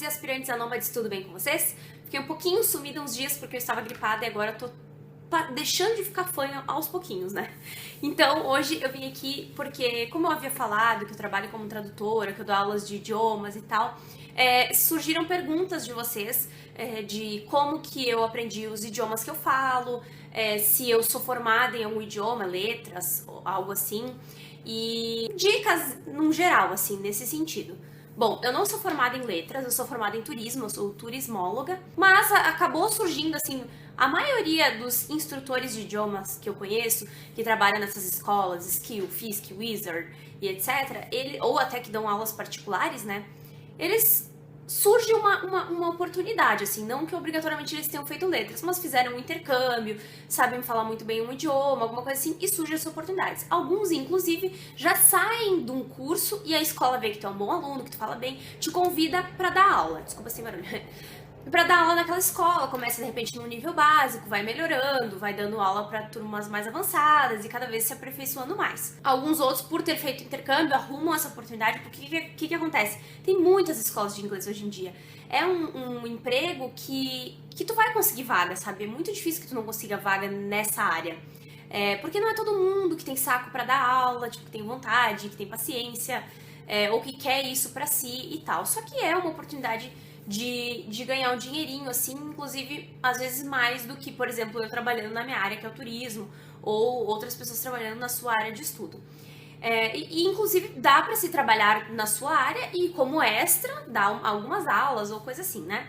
aspirantes a nômades, tudo bem com vocês? Fiquei um pouquinho sumida uns dias porque eu estava gripada e agora tô deixando de ficar fanha aos pouquinhos, né? Então hoje eu vim aqui porque, como eu havia falado, que eu trabalho como tradutora, que eu dou aulas de idiomas e tal, surgiram perguntas de vocês de como que eu aprendi os idiomas que eu falo, se eu sou formada em algum idioma, letras, ou algo assim, e dicas num geral, assim, nesse sentido. Bom, eu não sou formada em letras, eu sou formada em turismo, eu sou turismóloga, mas acabou surgindo, assim, a maioria dos instrutores de idiomas que eu conheço, que trabalham nessas escolas, Skill, Fisk, Wizard e etc., ou até que dão aulas particulares, né, eles surge uma oportunidade, assim, não que obrigatoriamente eles tenham feito letras, mas fizeram um intercâmbio, sabem falar muito bem um idioma, alguma coisa assim, e surgem as oportunidades. Alguns, inclusive, já saem de um curso e a escola vê que tu é um bom aluno, que tu fala bem, te convida pra dar aula. Desculpa sem barulho. Pra dar aula naquela escola, começa de repente num nível básico, vai melhorando, vai dando aula pra turmas mais avançadas e cada vez se aperfeiçoando mais. Alguns outros, por ter feito intercâmbio, arrumam essa oportunidade, porque o que acontece? Tem muitas escolas de inglês hoje em dia. É um emprego que tu vai conseguir vaga, sabe? É muito difícil que tu não consiga vaga nessa área. Porque não é todo mundo que tem saco pra dar aula, tipo, que tem vontade, que tem paciência, ou que quer isso pra si e tal. Só que é uma oportunidade de ganhar um dinheirinho, assim, inclusive, às vezes mais do que, por exemplo, eu trabalhando na minha área, que é o turismo, ou outras pessoas trabalhando na sua área de estudo. Inclusive, dá pra se trabalhar na sua área e, como extra, dar algumas aulas ou coisa assim, né?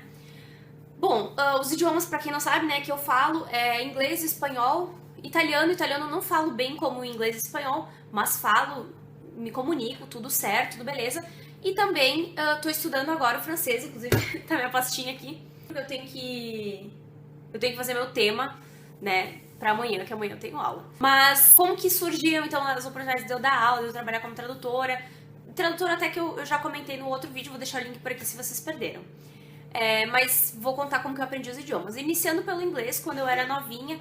Bom, os idiomas, pra quem não sabe, né, que eu falo é inglês, espanhol, italiano. Italiano eu não falo bem como inglês e espanhol, mas falo, me comunico, tudo certo, tudo beleza. E também tô estudando agora o francês, inclusive tá minha pastinha aqui. Eu tenho que fazer meu tema, né, pra amanhã, que amanhã eu tenho aula. Mas como que surgiram, então, as oportunidades de eu dar aula, de eu trabalhar como tradutora? Tradutora até que eu já comentei no outro vídeo, vou deixar o link por aqui se vocês perderam. Mas vou contar como que eu aprendi os idiomas. Iniciando pelo inglês, quando eu era novinha,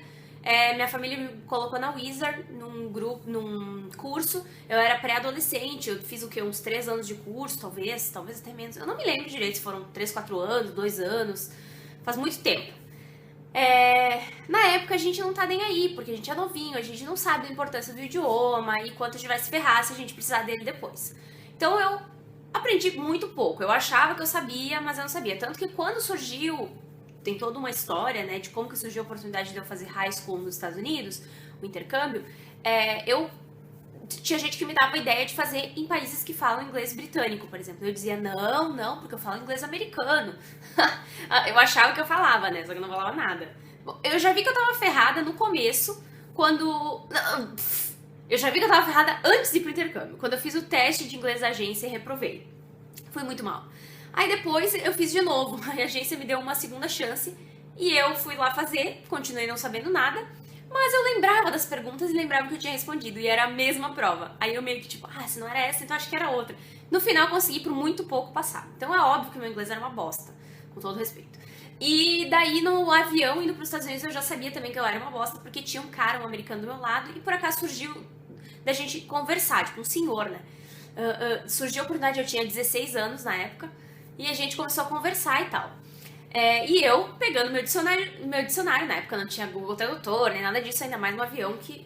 minha família me colocou na Wizard, num curso. Eu era pré-adolescente, eu fiz o quê? Uns 3 anos de curso, talvez até menos. Eu não me lembro direito se foram 3, 4 anos, 2 anos. Faz muito tempo. Na época a gente não tá nem aí, porque a gente é novinho, a gente não sabe a importância do idioma e quanto a gente vai se ferrar se a gente precisar dele depois. Então eu aprendi muito pouco. Eu achava que eu sabia, mas eu não sabia. Tanto que quando surgiu, tem toda uma história, né, de como que surgiu a oportunidade de eu fazer high school nos Estados Unidos, o intercâmbio, tinha gente que me dava a ideia de fazer em países que falam inglês britânico, por exemplo. Eu dizia, não, porque eu falo inglês americano. Eu achava que eu falava, né, só que eu não falava nada. Bom, eu já vi que eu tava ferrada no começo, eu já vi que eu tava ferrada antes de ir pro intercâmbio, quando eu fiz o teste de inglês da agência e reprovei. Fui muito mal. Aí depois eu fiz de novo, a agência me deu uma segunda chance e eu fui lá fazer, continuei não sabendo nada, mas eu lembrava das perguntas e lembrava que eu tinha respondido e era a mesma prova. Aí eu meio que tipo, se não era essa, então acho que era outra. No final eu consegui por muito pouco passar. Então é óbvio que o meu inglês era uma bosta, com todo respeito. E daí no avião indo pros Estados Unidos eu já sabia também que eu era uma bosta, porque tinha um cara, um americano do meu lado, e por acaso surgiu da gente conversar, tipo um senhor, né? Surgiu a oportunidade, eu tinha 16 anos na época, e a gente começou a conversar e tal. E eu pegando meu dicionário, na época não tinha Google Tradutor, nem nada disso, ainda mais no avião, que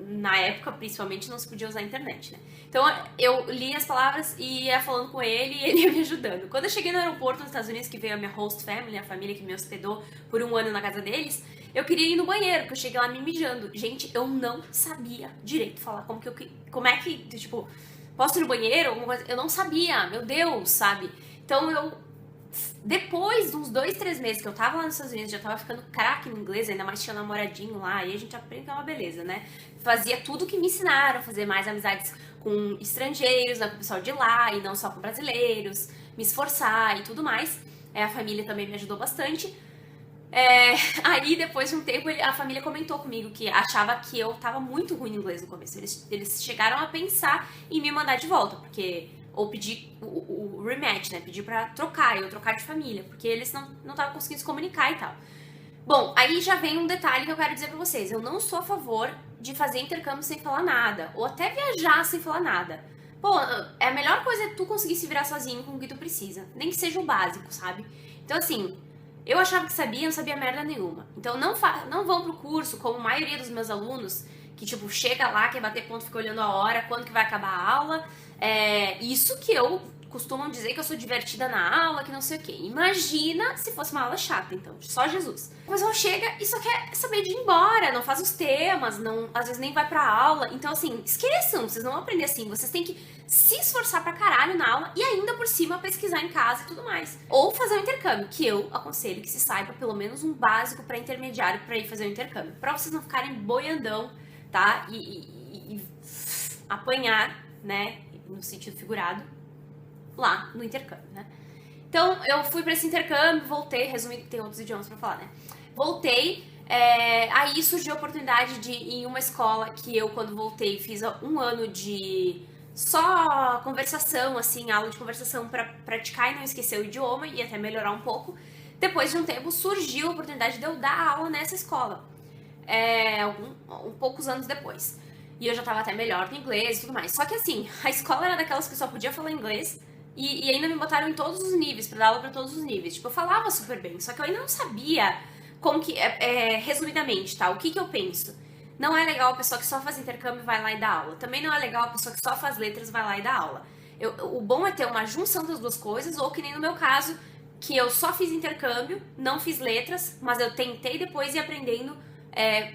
na época principalmente não se podia usar a internet, né? Então eu li as palavras e ia falando com ele e ele ia me ajudando. Quando eu cheguei no aeroporto nos Estados Unidos, que veio a minha host family, a família que me hospedou por 1 ano na casa deles, eu queria ir no banheiro, porque eu cheguei lá me mijando. Gente, eu não sabia direito falar como é que, tipo, posso ir no banheiro? Alguma coisa? Eu não sabia, meu Deus, sabe? Então depois de uns 2, 3 meses que eu tava lá nos Estados Unidos, já tava ficando craque no inglês, ainda mais tinha um namoradinho lá, e a gente aprende que é uma beleza, né? Fazia tudo que me ensinaram, fazer mais amizades com estrangeiros, né, com o pessoal de lá, e não só com brasileiros, me esforçar e tudo mais. A família também me ajudou bastante. Aí depois de um tempo a família comentou comigo que achava que eu tava muito ruim no inglês no começo. Eles chegaram a pensar em me mandar de volta, ou pedir o rematch, né? Pedir pra trocar, eu trocar de família, porque eles não estavam conseguindo se comunicar e tal. Bom, aí já vem um detalhe que eu quero dizer pra vocês. Eu não sou a favor de fazer intercâmbio sem falar nada, ou até viajar sem falar nada. Pô, a melhor coisa é tu conseguir se virar sozinho com o que tu precisa. Nem que seja o básico, sabe? Então, assim, eu achava que sabia, não sabia merda nenhuma. Então, não vão pro curso, como a maioria dos meus alunos, que, tipo, chega lá, quer bater ponto, fica olhando a hora, quando que vai acabar a aula. Isso que eu costumam dizer que eu sou divertida na aula, que não sei o quê. Imagina se fosse uma aula chata, então, só Jesus. O pessoal chega e só quer saber de ir embora, não faz os temas, não, às vezes nem vai pra aula. Então, assim, esqueçam, vocês não vão aprender assim. Vocês têm que se esforçar pra caralho na aula e ainda por cima pesquisar em casa e tudo mais. Ou fazer um intercâmbio, que eu aconselho que se saiba pelo menos um básico pra intermediário pra ir fazer o intercâmbio. Pra vocês não ficarem boiandão, tá? E apanhar, né, no sentido figurado, lá no intercâmbio, né? Então, eu fui pra esse intercâmbio, voltei, resumindo que tem outros idiomas pra falar, né? Voltei, aí surgiu a oportunidade de ir em uma escola que eu, quando voltei, fiz um ano de só conversação, assim, aula de conversação pra praticar e não esquecer o idioma e até melhorar um pouco. Depois de um tempo, surgiu a oportunidade de eu dar aula nessa escola, poucos anos depois. E eu já tava até melhor no inglês e tudo mais. Só que assim, a escola era daquelas que só podia falar inglês e ainda me botaram em todos os níveis, pra dar aula pra todos os níveis. Tipo, eu falava super bem, só que eu ainda não sabia como que, resumidamente, tá? O que eu penso? Não é legal a pessoa que só faz intercâmbio vai lá e dá aula. Também não é legal a pessoa que só faz letras vai lá e dá aula. O bom é ter uma junção das duas coisas, ou que nem no meu caso, que eu só fiz intercâmbio, não fiz letras, mas eu tentei depois ir aprendendo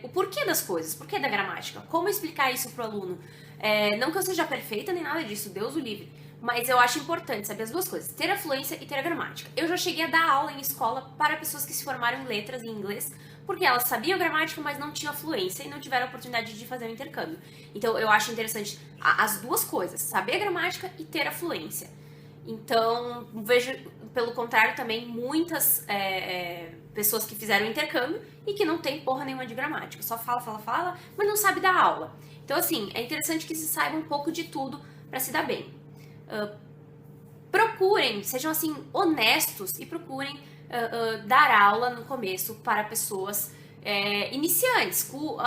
o porquê das coisas, porquê da gramática, como explicar isso pro aluno. Não que eu seja perfeita nem nada disso, Deus o livre, mas eu acho importante saber as duas coisas, ter a fluência e ter a gramática. Eu já cheguei a dar aula em escola para pessoas que se formaram em letras em inglês, porque elas sabiam gramática, mas não tinham fluência e não tiveram a oportunidade de fazer um intercâmbio. Então eu acho interessante as duas coisas, saber a gramática e ter a fluência. Então, vejo, pelo contrário, também muitas pessoas que fizeram intercâmbio e que não tem porra nenhuma de gramática. Só fala, mas não sabe dar aula. Então, assim, é interessante que se saiba um pouco de tudo para se dar bem. Procurem, sejam assim, honestos e procurem dar aula no começo para pessoas iniciantes, com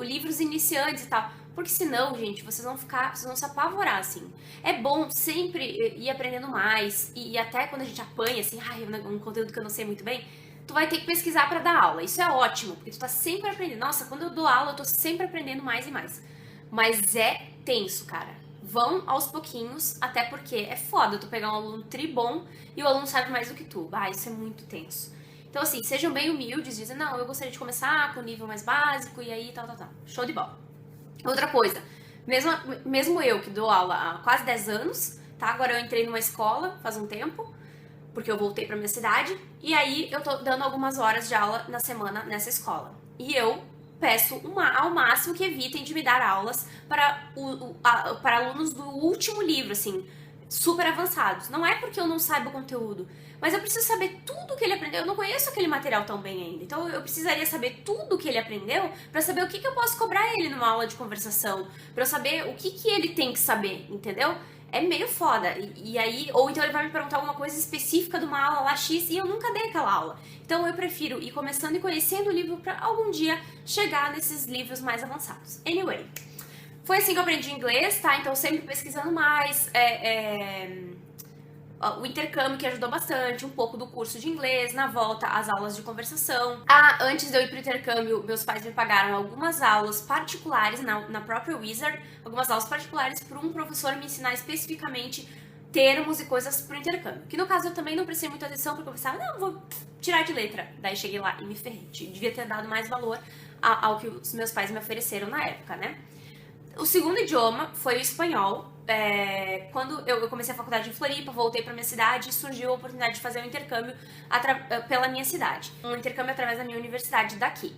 livros iniciantes e tal. Porque senão, gente, vocês vão se apavorar, assim. É bom sempre ir aprendendo mais. E até quando a gente apanha, assim, um conteúdo que eu não sei muito bem, tu vai ter que pesquisar pra dar aula. Isso é ótimo, porque tu tá sempre aprendendo. Nossa, quando eu dou aula, eu tô sempre aprendendo mais e mais. Mas é tenso, cara. Vão aos pouquinhos, até porque é foda tu pegar um aluno tribom e o aluno sabe mais do que tu. Isso é muito tenso. Então, assim, sejam bem humildes, dizem, não, eu gostaria de começar com o nível mais básico e aí tal. Show de bola. Outra coisa, mesmo eu que dou aula há quase 10 anos, tá? Agora eu entrei numa escola faz um tempo, porque eu voltei pra minha cidade, e aí eu tô dando algumas horas de aula na semana nessa escola. E eu peço ao máximo que evitem de me dar aulas para alunos do último livro, assim, super avançados. Não é porque eu não saiba o conteúdo, mas eu preciso saber tudo que ele aprendeu. Eu não conheço aquele material tão bem ainda. Então eu precisaria saber tudo que ele aprendeu para saber o que eu posso cobrar ele numa aula de conversação, para eu saber o que ele tem que saber, entendeu? É meio foda. E aí, ou então ele vai me perguntar alguma coisa específica de uma aula lá X e eu nunca dei aquela aula. Então eu prefiro ir começando e conhecendo o livro para algum dia chegar nesses livros mais avançados. Anyway, foi assim que eu aprendi inglês, tá? Então sempre pesquisando mais, o intercâmbio que ajudou bastante, um pouco do curso de inglês, na volta as aulas de conversação. Antes de eu ir pro intercâmbio, meus pais me pagaram algumas aulas particulares na própria Wizard, algumas aulas particulares para um professor me ensinar especificamente termos e coisas pro intercâmbio. Que no caso eu também não prestei muita atenção, porque eu pensava, não, vou tirar de letra. Daí cheguei lá e me ferrei. Devia ter dado mais valor ao que os meus pais me ofereceram na época, né? O segundo idioma foi o espanhol. Quando eu comecei a faculdade em Floripa, voltei pra minha cidade e surgiu a oportunidade de fazer um intercâmbio pela minha cidade. Um intercâmbio através da minha universidade daqui.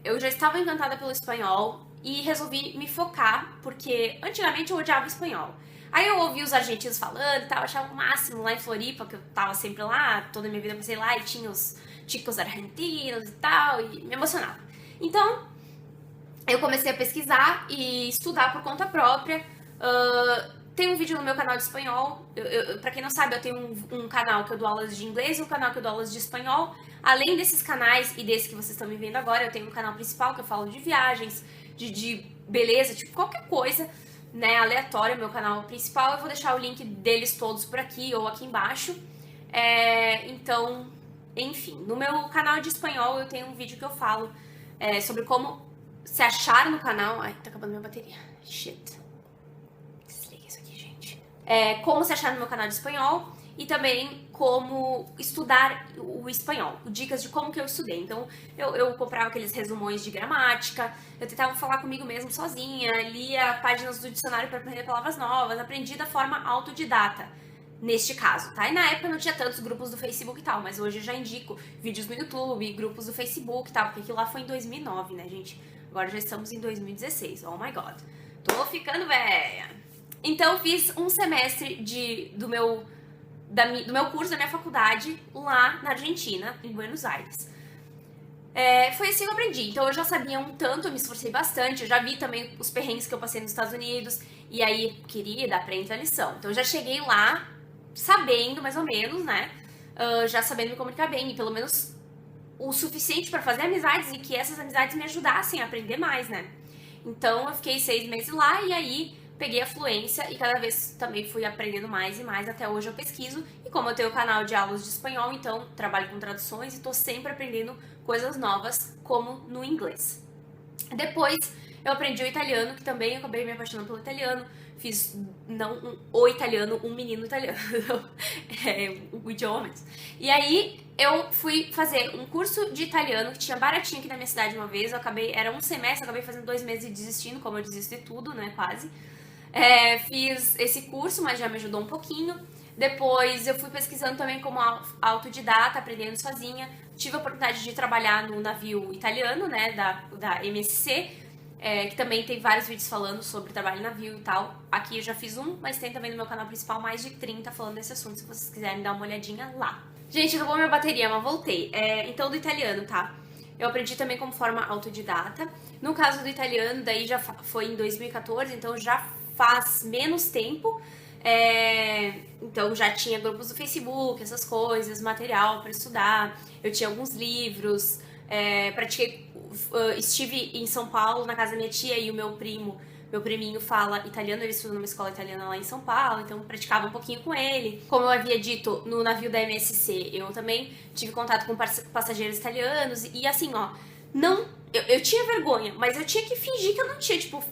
Eu já estava encantada pelo espanhol e resolvi me focar, porque antigamente eu odiava o espanhol. Aí eu ouvi os argentinos falando e tal, achava o máximo lá em Floripa, que eu tava sempre lá, toda a minha vida eu passei lá e tinha os chicos argentinos e tal, e me emocionava. Então, eu comecei a pesquisar e estudar por conta própria. Tem um vídeo no meu canal de espanhol. Pra quem não sabe, eu tenho um canal que eu dou aulas de inglês e um canal que eu dou aulas de espanhol. Além desses canais e desse que vocês estão me vendo agora, eu tenho um canal principal que eu falo de viagens, de beleza, tipo qualquer coisa, né, aleatória, meu canal principal. Eu vou deixar o link deles todos por aqui ou aqui embaixo. Então, enfim, no meu canal de espanhol eu tenho um vídeo que eu falo sobre como se achar no canal. Ai, tá acabando minha bateria. Shit. Desliga isso aqui, gente. Como se achar no meu canal de espanhol e também como estudar o espanhol, dicas de como que eu estudei. Então, eu comprava aqueles resumões de gramática, eu tentava falar comigo mesmo sozinha, lia páginas do dicionário para aprender palavras novas, aprendi da forma autodidata, neste caso, tá? E na época não tinha tantos grupos do Facebook e tal, mas hoje eu já indico vídeos no YouTube, grupos do Facebook e tal, porque aquilo lá foi em 2009, né, gente? Agora já estamos em 2016, oh my god. Tô ficando velha. Então, fiz um semestre do meu curso, da minha faculdade, lá na Argentina, em Buenos Aires. Foi assim que eu aprendi. Então eu já sabia um tanto, eu me esforcei bastante, eu já vi também os perrengues que eu passei nos Estados Unidos, e aí, querida, aprende a lição. Então eu já cheguei lá sabendo, mais ou menos, né, já sabendo me comunicar bem, e pelo menos o suficiente para fazer amizades e que essas amizades me ajudassem a aprender mais, né. Então eu fiquei 6 meses lá, e aí peguei a fluência e cada vez também fui aprendendo mais e mais. Até hoje eu pesquiso, e como eu tenho o canal de aulas de espanhol, então trabalho com traduções e tô sempre aprendendo coisas novas, como no inglês. Depois eu aprendi o italiano, que também eu acabei me apaixonando pelo italiano. Fiz, não o italiano, um menino italiano, o idioma. E aí eu fui fazer um curso de italiano que tinha baratinho aqui na minha cidade uma vez. Era um semestre, eu acabei fazendo 2 meses e desistindo, como eu desisto de tudo, né, quase. Fiz esse curso, mas já me ajudou um pouquinho. Depois eu fui pesquisando também como autodidata, aprendendo sozinha. Tive a oportunidade de trabalhar no navio italiano, né, da MSC, que também tem vários vídeos falando sobre trabalho em navio e tal. Aqui eu já fiz um, mas tem também no meu canal principal mais de 30 falando desse assunto, se vocês quiserem dar uma olhadinha lá. Gente, acabou minha bateria, mas voltei. Então, do italiano, tá? Eu aprendi também como forma autodidata. No caso do italiano, daí já foi em 2014, então já faz menos tempo. Então já tinha grupos do Facebook, essas coisas, material para estudar. Eu tinha alguns livros, estive em São Paulo na casa da minha tia, e o meu priminho fala italiano, ele estuda numa escola italiana lá em São Paulo, então praticava um pouquinho com ele. Como eu havia dito, no navio da MSC, eu também tive contato com passageiros italianos, e assim, ó, eu tinha vergonha, mas eu tinha que fingir que eu não tinha, tipo,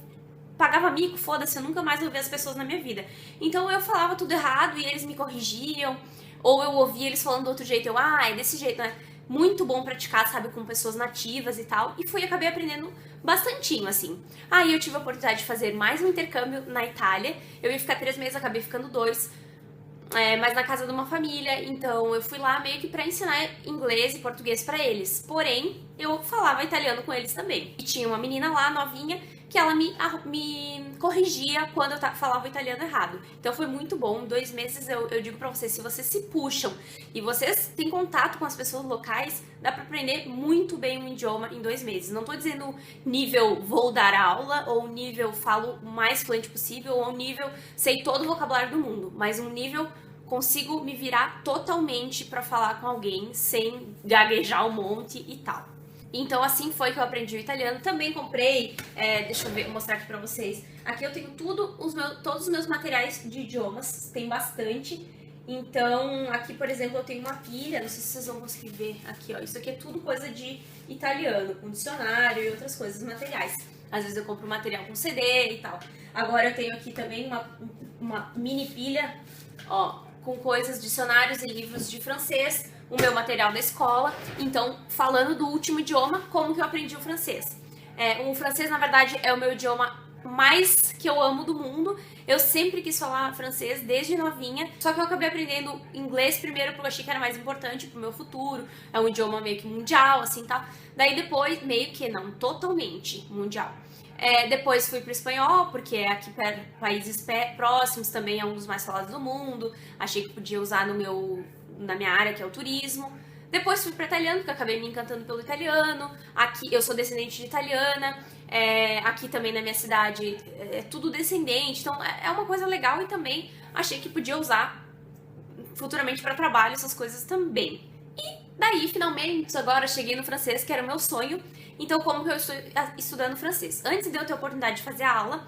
pagava mico, foda-se, eu nunca mais ouvi as pessoas na minha vida. Então eu falava tudo errado e eles me corrigiam, ou eu ouvia eles falando do outro jeito, é desse jeito, né? Muito bom praticar, sabe, com pessoas nativas e tal, e acabei aprendendo bastantinho, assim. Aí eu tive a oportunidade de fazer mais um intercâmbio na Itália. Eu ia ficar 3 meses, acabei ficando 2, mas na casa de uma família. Então eu fui lá meio que pra ensinar inglês e português pra eles. Porém, eu falava italiano com eles também. E tinha uma menina lá, novinha, que ela me corrigia quando eu falava o italiano errado. Então foi muito bom. 2 meses, eu digo pra vocês, se vocês se puxam e vocês têm contato com as pessoas locais, dá pra aprender muito bem um idioma em 2 meses. Não tô dizendo nível vou dar aula, ou nível falo o mais fluente possível, ou nível sei todo o vocabulário do mundo, mas um nível consigo me virar totalmente pra falar com alguém sem gaguejar um monte e tal. Então assim foi que eu aprendi o italiano. Também comprei, deixa eu mostrar aqui pra vocês. Aqui eu tenho todos os meus materiais de idiomas, tem bastante. Então aqui, por exemplo, eu tenho uma pilha, não sei se vocês vão conseguir ver aqui, ó. Isso aqui é tudo coisa de italiano, com dicionário e outras coisas, materiais. Às vezes eu compro material com CD e tal. Agora eu tenho aqui também uma mini pilha, ó, com coisas, dicionários e livros de francês, o meu material da escola. Então, falando do último idioma, como que eu aprendi o francês? O francês, na verdade, é o meu idioma mais que eu amo do mundo. Eu sempre quis falar francês desde novinha, só que eu acabei aprendendo inglês primeiro porque eu achei que era mais importante pro meu futuro. É um idioma meio que mundial, assim, tal. Daí depois, meio que não, totalmente mundial. Depois fui pro espanhol, porque aqui países próximos também é um dos mais falados do mundo. Achei que podia usar na minha área, que é o turismo. Depois fui para italiano, porque acabei me encantando pelo italiano. Aqui eu sou descendente de italiana. Aqui também na minha cidade é tudo descendente. Então é uma coisa legal, e também achei que podia usar futuramente para trabalho, essas coisas também. E daí, finalmente, agora cheguei no francês, que era o meu sonho. Então, como que eu estou estudando francês? Antes de eu ter a oportunidade de fazer a aula,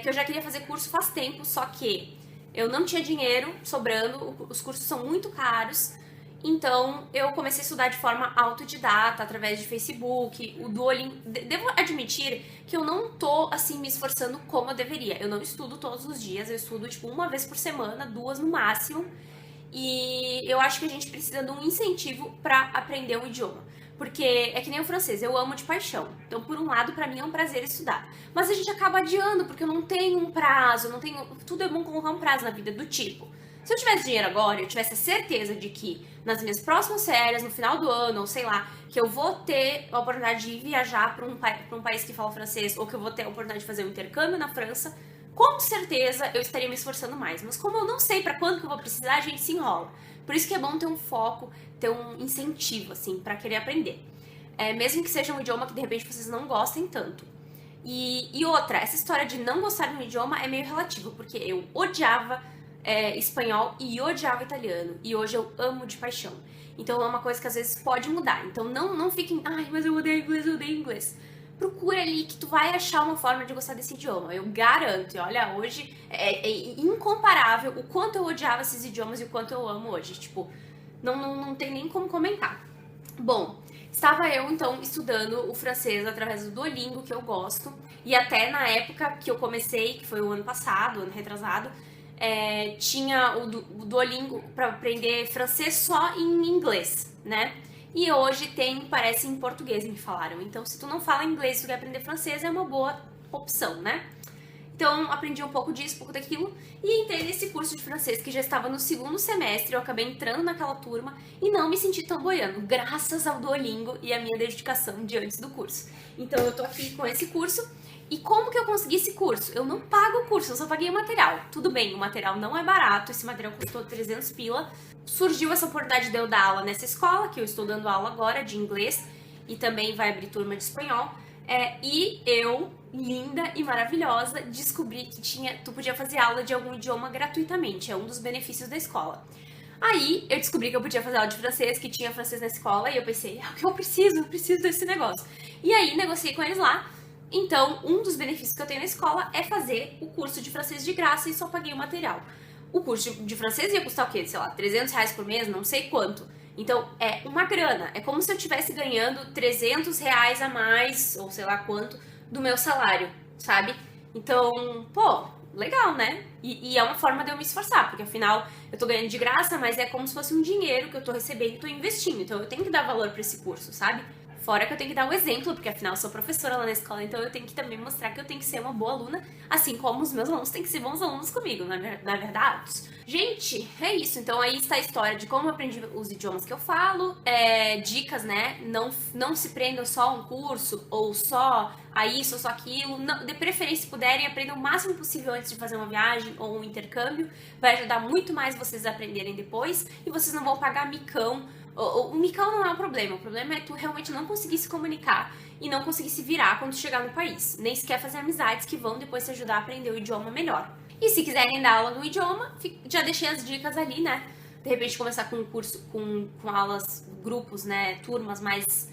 que eu já queria fazer curso faz tempo, só que eu não tinha dinheiro sobrando, os cursos são muito caros, então eu comecei a estudar de forma autodidata, através de Facebook, o Duolingo. Devo admitir que eu não tô, assim, me esforçando como eu deveria. Eu não estudo todos os dias, eu estudo, tipo, uma vez por semana, 2 no máximo. E eu acho que a gente precisa de um incentivo pra aprender um idioma. Porque é que nem o francês, eu amo de paixão. Então, por um lado, pra mim é um prazer estudar. Mas a gente acaba adiando, porque eu não tenho um prazo, não tenho... Tudo é bom colocar um prazo na vida, do tipo... Se eu tivesse dinheiro agora, eu tivesse a certeza de que nas minhas próximas férias, no final do ano, ou sei lá, que eu vou ter a oportunidade de viajar pra um país que fala francês, ou que eu vou ter a oportunidade de fazer um intercâmbio na França, com certeza eu estaria me esforçando mais. Mas como eu não sei pra quando que eu vou precisar, a gente se enrola. Por isso que é bom ter um foco, ter um incentivo, assim, pra querer aprender. Mesmo que seja um idioma que de repente vocês não gostem tanto. E outra, essa história de não gostar de um idioma é meio relativo, porque eu odiava espanhol e odiava italiano. E hoje eu amo de paixão. Então é uma coisa que às vezes pode mudar. Então não fiquem, ai, mas eu odeio inglês. Procura ali que tu vai achar uma forma de gostar desse idioma. Eu garanto. E olha, hoje é incomparável o quanto eu odiava esses idiomas e o quanto eu amo hoje. Tipo, não tem nem como comentar. Bom, estava eu então estudando o francês através do Duolingo, que eu gosto. E até na época que eu comecei, que foi o ano passado, ano retrasado, tinha o Duolingo para aprender francês só em inglês, né? E hoje tem, parece, em português, me falaram. Então, se tu não fala inglês e tu quer aprender francês, é uma boa opção, né? Então, aprendi um pouco disso, um pouco daquilo, e entrei nesse curso de francês que já estava no 2º semestre. Eu acabei entrando naquela turma e não me senti tão boiando, graças ao Duolingo e à minha dedicação de antes do curso. Então, eu tô aqui com esse curso. E como que eu consegui esse curso? Eu não pago o curso, eu só paguei o material. Tudo bem, o material não é barato, esse material custou 300 pila. Surgiu essa oportunidade de eu dar aula nessa escola, que eu estou dando aula agora, de inglês, e também vai abrir turma de espanhol. E eu, linda e maravilhosa, descobri que tu podia fazer aula de algum idioma gratuitamente, é um dos benefícios da escola. Aí eu descobri que eu podia fazer aula de francês, que tinha francês na escola, e eu pensei, é o que eu preciso desse negócio. E aí negociei com eles lá. Então, um dos benefícios que eu tenho na escola é fazer o curso de francês de graça e só paguei o material. O curso de francês ia custar o quê? Sei lá, 300 reais por mês, não sei quanto. Então, é uma grana. É como se eu estivesse ganhando 300 reais a mais, ou sei lá quanto, do meu salário, sabe? Então, pô, legal, né? E é uma forma de eu me esforçar, porque afinal eu tô ganhando de graça, mas é como se fosse um dinheiro que eu tô recebendo e tô investindo. Então, eu tenho que dar valor pra esse curso, sabe? Fora que eu tenho que dar o exemplo, porque afinal eu sou professora lá na escola, então eu tenho que também mostrar que eu tenho que ser uma boa aluna, assim como os meus alunos têm que ser bons alunos comigo, não é verdade? Gente, é isso. Então aí está a história de como eu aprendi os idiomas que eu falo, dicas, né? Não se prendam só a um curso, ou só a isso, ou só aquilo. Não, de preferência, se puderem, aprendam o máximo possível antes de fazer uma viagem ou um intercâmbio. Vai ajudar muito mais vocês a aprenderem depois, e vocês não vão pagar micão. O micão não é o problema é tu realmente não conseguir se comunicar e não conseguir se virar quando chegar no país. Nem sequer fazer amizades que vão depois te ajudar a aprender o idioma melhor. E se quiserem dar aula no idioma, já deixei as dicas ali, né? De repente começar com um curso, com aulas, grupos, né? Turmas mais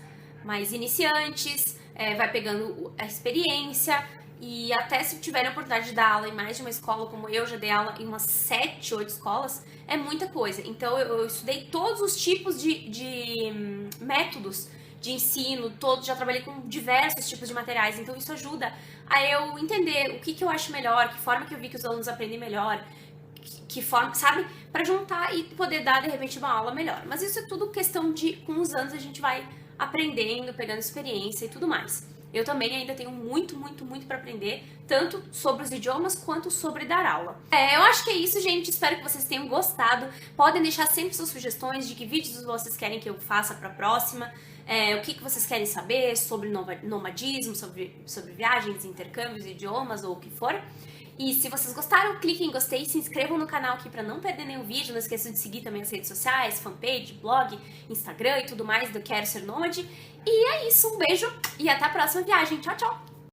iniciantes, vai pegando a experiência. E até se tiverem a oportunidade de dar aula em mais de uma escola, como eu já dei aula em umas 7, 8 escolas, é muita coisa. Então eu estudei todos os tipos de métodos de ensino, já trabalhei com diversos tipos de materiais. Então isso ajuda a eu entender o que eu acho melhor, que forma que eu vi que os alunos aprendem melhor, que forma, sabe? Para juntar e poder dar, de repente, uma aula melhor. Mas isso é tudo questão de, com os anos, a gente vai aprendendo, pegando experiência e tudo mais. Eu também ainda tenho muito para aprender, tanto sobre os idiomas quanto sobre dar aula. Eu acho que é isso, gente. Espero que vocês tenham gostado. Podem deixar sempre suas sugestões de que vídeos vocês querem que eu faça para a próxima. O que vocês querem saber sobre nomadismo, sobre viagens, intercâmbios, idiomas ou o que for. E se vocês gostaram, cliquem em gostei, se inscrevam no canal aqui para não perder nenhum vídeo. Não esqueçam de seguir também as redes sociais, fanpage, blog, Instagram e tudo mais do Quero Ser Nômade. E é isso, um beijo e até a próxima viagem. Tchau, tchau!